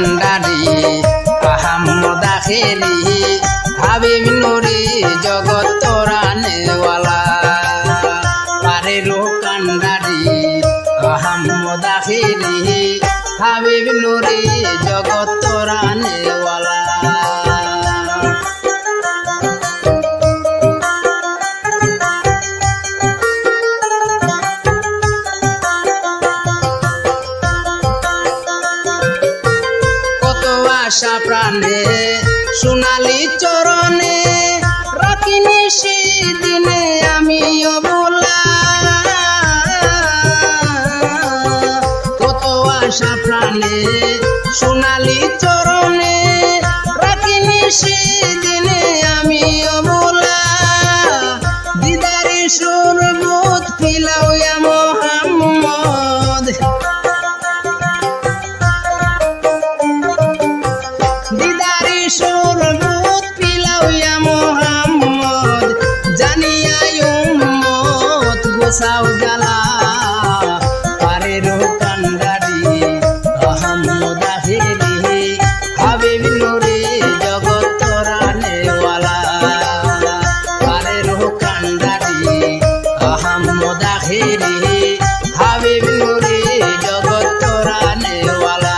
কান্ডারি আহমদ আখেরি হাবিব নুরি জগৎ তোরানেওয়ালা পারেরো কান্ডারি আহমদ আখেরি হাবিব নুরি জগৎ তোরানেওয়ালা আশা প্রাণে সোনালি চরণে রাখিনি সেদিনে আমি অবলা কত আশা প্রাণে সোনালি চরণে রাখিনি সেদিনে আমি অবলা দিদারি শরবত পিলাও ইয়া মোহাম্মদ শরবত পিলাও ইয়া মোহাম্মদ জানিয়া উম্মত গোসাও জ্বালা পারেরো কান্ডারি আহমদ আখেরি হাবিব নুরি জগৎ তোরানেওয়ালা পারেরো কান্ডারি আহমদ আখেরি হাবিব নুরি জগৎ তোরানেওয়ালা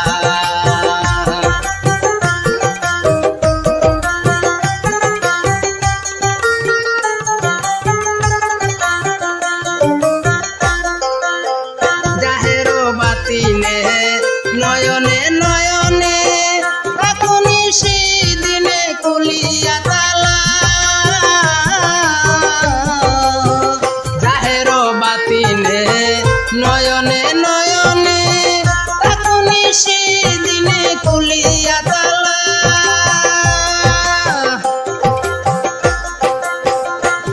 নয়নে নয়নে রাখুনি সেদিনে কুলিয়া তালা জাহের বাতিনে নয়নে নয়নে রাখুনি সেদিনে কুলিয়া তালা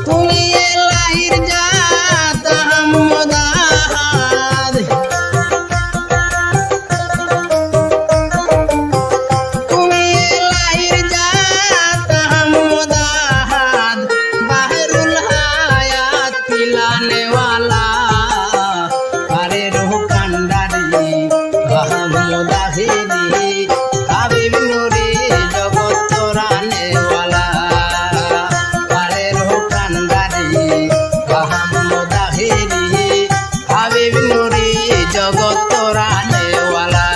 তুমি এলাহির জাত আহমদ আহাদ नेवाला पारेरो कांडारी अहमद आखिरी हाबिब नुरी जगत तोरानेवाला पारेरो कांडारी अहमद आखिरी हाबिब नुरी जगत तोरानेवाला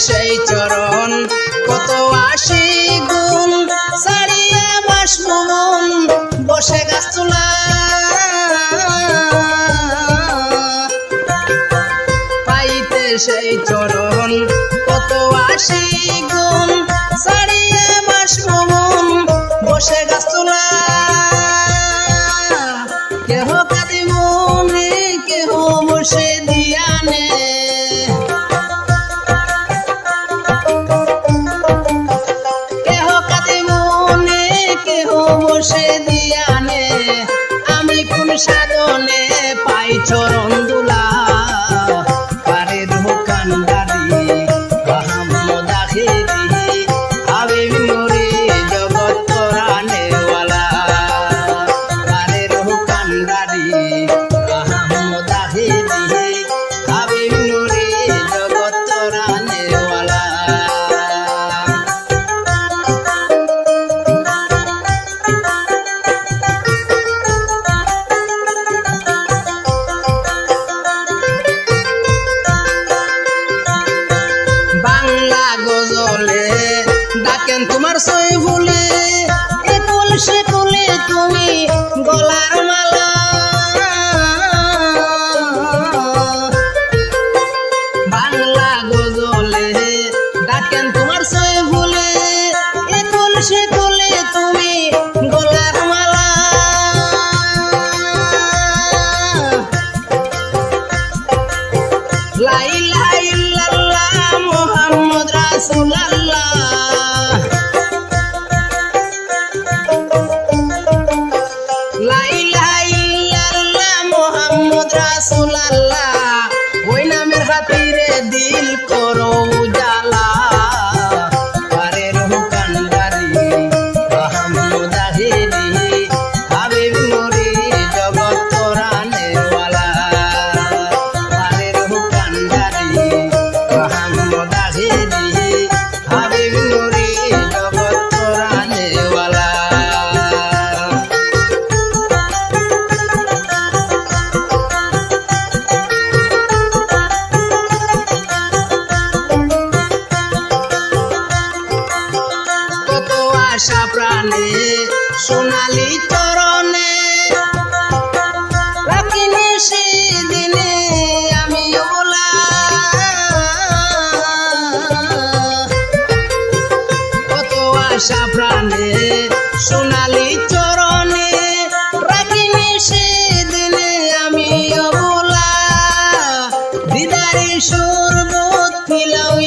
সেই চরণ কত আশি গুণ সারিয়া বাসবন বসে গাছতলা পাইতে সেই চরণ কত আশি গুণ সারিয়া বাসবন বসে গাছতলা কেহ কাদিমনে কেহ বসে দিয়ানে বসে দিয়ানে আমি কোন সাধনে পাই চরণ দুলা পারেরো কান্ডারি আহমদ আখেরি হাবিব নুরি জগৎ তোরানেওয়ালা পারেরো কান্ডারি আহমদ আখেরি হাবিব নুরি জগৎ তোরানেওয়ালা গজলে ডাকেন তোমার সই ভুলে একুল সে কুলে তুমি গলার মালা বাংলা গজলে ডাকেন তোমার সই ভুলে একুল সে কুলে তুমি গলার মালা লা ইলাহা ইল্লাল্লাহ মুহাম্মদ রাসূলুল্লাহ লা ইলাহা ইল্লাল্লাহ মুহাম্মদ রাসূলুল্লাহ ওই নামের খাতিরে শরবত পিলাও